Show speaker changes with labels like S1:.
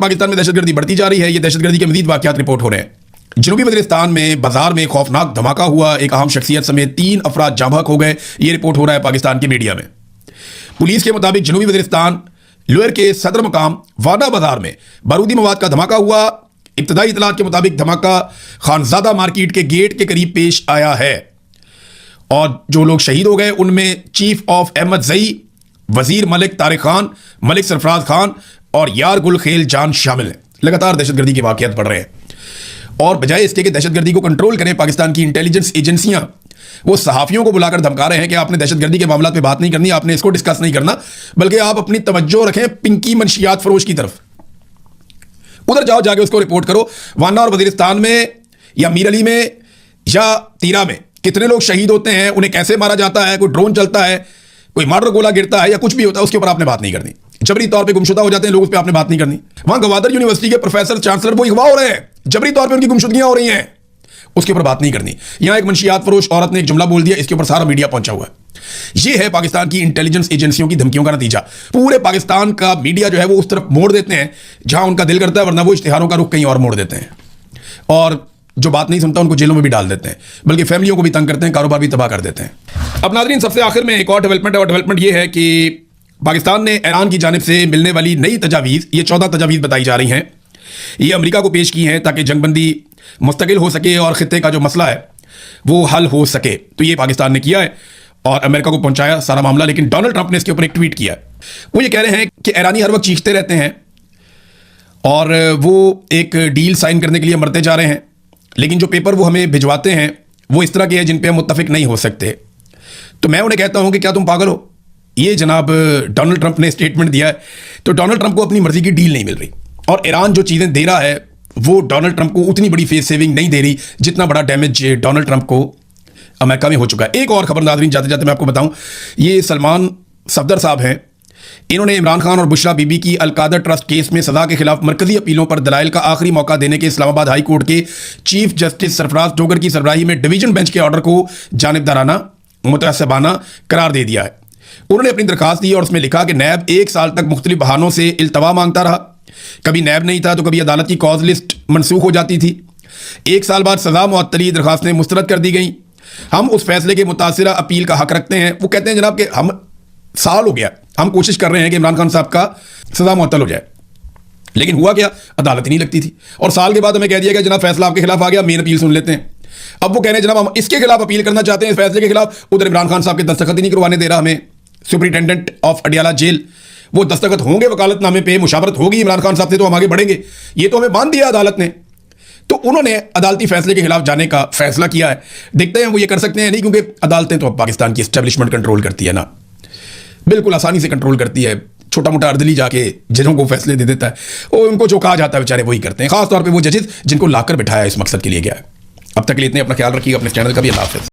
S1: पाकिस्तान में दहशतगर्दी बढ़ती जा रही है। ये दहशतगर्दी के मजीद वाक़यात रिपोर्ट हो रहे हैं। जनूबी वज़ीरिस्तान में बाजार में खौफनाक धमाका हुआ, एक अहम शख्सियत समेत 3 अफराद जाँ बहक हो गए। ये रिपोर्ट हो रहा है पाकिस्तान की मीडिया में। पुलिस के मुताबिक जनूबी वज़ीरिस्तान लोअर के सदर मकाम वादा बाजार में बारूदी मवाद का धमाका हुआ। इब्तदाई इतलात के मुताबिक धमाका खानजादा मार्केट के गेट के करीब पेश आया है और जो लोग शहीद हो गए उनमें चीफ ऑफ अहमद जई, वजीर मलिक तारिक खान, मलिक सरफराज खान और यार गुल खेल जान शामिल हैं। लगातार दहशतगर्दी के वाक़यात बढ़ रहे हैं और बजाय इसके कि दहशतगर्दी को कंट्रोल करें, पाकिस्तान की इंटेलिजेंस एजेंसियां वो सहाफ़ियों को बुलाकर धमका रहे हैं कि आपने दहशतगर्दी के मामलों पे बात नहीं करनी, आपने इसको डिस्कस नहीं करना, बल्कि आप अपनी तवज्जो रखें पिंकी मनशियात फरोश की तरफ। उधर जाओ, जाके उसको रिपोर्ट करो। वाना और वज़ीरिस्तान में या मीर अली में या तीरा में कितने लोग शहीद होते हैं, उन्हें कैसे मारा जाता है, कोई ड्रोन चलता है, कोई मर्डर गोला गिरता है या कुछ भी होता है, उसके ऊपर आपने बात नहीं करनी। जबरी तौर पे गुमशुदा हो जाते हैं लोग, उस पर आपने बात नहीं करनी। वहां गवादर यूनिवर्सिटी के प्रोफेसर चांसलर वो अगवा हो रहे हैं, जबरी तौर पे उनकी गुमशुदगियां हो रही हैं, उसके ऊपर बात नहीं करनी। यहां एक मंशियात फरोश औरत ने एक जुमला बोल दिया, इसके ऊपर सारा मीडिया पहुंचा हुआ है। यह है पाकिस्तान की इंटेलिजेंस एजेंसियों की धमकियों का नतीजा। पूरे पाकिस्तान का मीडिया जो है वो उस तरफ मोड़ देते हैं जहां उनका दिल करता है, वरना वो इश्तिहारों का रुख कहीं और मोड़ देते हैं और जो बात नहीं सुनता उनको जेलों में भी डाल देते हैं, बल्कि फैमिलियों को भी तंग करते हैं, कारोबार भी तबाह कर देते हैं। अब नाज़रीन, सबसे आखिर में एक और डेवलपमेंट है और डेवलपमेंट ये है कि पाकिस्तान ने ईरान की जानिब से मिलने वाली नई तजावीज़, ये 14 तजावीज़ बताई जा रही हैं, ये अमेरिका को पेश की हैं ताकि जंगबंदी मुस्तकिल हो सके और ख़ित्ते का जो मसला है वो हल हो सके। तो ये पाकिस्तान ने किया है और अमेरिका को पहुंचाया सारा मामला। लेकिन डोनाल्ड ट्रंप ने इसके ऊपर एक ट्वीट किया है। वो ये कह रहे हैं कि ईरानी हर वक्त चीखते रहते हैं और वो एक डील साइन करने के लिए मरते जा रहे हैं, लेकिन जो पेपर वो हमें भिजवाते हैं वो इस तरह के हैं जिन पे हम मुत्तफिक नहीं हो सकते। तो मैं उन्हें कहता हूं कि क्या तुम पागल हो? ये जनाब डोनाल्ड ट्रंप ने स्टेटमेंट दिया है। तो डोनाल्ड ट्रंप को अपनी मर्जी की डील नहीं मिल रही और ईरान जो चीज़ें दे रहा है वो डोनाल्ड ट्रंप को उतनी बड़ी फेस सेविंग नहीं दे रही जितना बड़ा डैमेज डोनाल्ड ट्रंप को अमेरिका में हो चुका है। एक और खबर नाज़रीन जाते जाते मैं आपको बताऊं, ये सलमान सफदर साहब हैं, इन्होंने इमरान खान और बुशरा बीबी की अलकादर ट्रस्ट केस में सजा के खिलाफ मरकजी अपीलों पर दलाइल का आखिरी मौका देने के इस्लामाबाद हाई कोर्ट के चीफ जस्टिस सरफराज डोगर की सरबराही में डिवीजन बेंच के ऑर्डर को जानिबदाराना मुतअस्सिबाना करार दे दिया है। उन्होंने अपनी दरखास्त दी और उसमें लिखा कि नैब 1 साल तक मुख्तलिफ बहानों से इल्तवा मांगता रहा। कभी नैब नहीं था तो कभी अदालत की कॉज लिस्ट मनसूख हो जाती थी। 1 साल बाद सजा मुअत्तली दरखास्तें मुस्तरद कर दी गई। हम उस फैसले के मुतासिरा अपील का हक रखते हैं। वो कहते हैं जनाब कि हम साल हो गया, हम कोशिश कर रहे हैं कि इमरान खान साहब का सजा मुअत्तल हो जाए, लेकिन हुआ क्या, अदालत ही नहीं लगती थी। और साल के बाद हमें कह दिया गया जनाब फैसला आपके खिलाफ आ गया, मेन अपील सुन लेते हैं। अब वो कह रहे हैं जनाब हम इसके खिलाफ अपील करना चाहते हैं, इस फैसले के खिलाफ। उधर इमरान खान साहब के दस्तखत ही नहीं करवाने दे रहा हमें सुपरिटेंडेंट ऑफ अडियाला जेल। वो दस्तखत होंगे वकालतनामे पे, मुशावरत होगी इमरान खान साहब से तो हम आगे बढ़ेंगे। ये तो हमें बांध दिया अदालत ने। तो उन्होंने अदालती फैसले के खिलाफ जाने का फैसला किया है। देखते हैं वो ये कर सकते हैं नहीं, क्योंकि अदालतें तो अब पाकिस्तान की एस्टेब्लिशमेंट कंट्रोल करती है ना, बिल्कुल आसानी से कंट्रोल करती है। छोटा मोटा अर्दली जाके जजों को फैसले दे देता है, वो उनको जो कहा जाता है बेचारे वही करते हैं, खासतौर पे वो जजेस जिनको लाकर बिठाया इस मकसद के लिए गया है। अब तक के लिए इतने, अपना ख्याल रखिएगा, अपने चैनल का भी अल्लाह हाफ़िज़।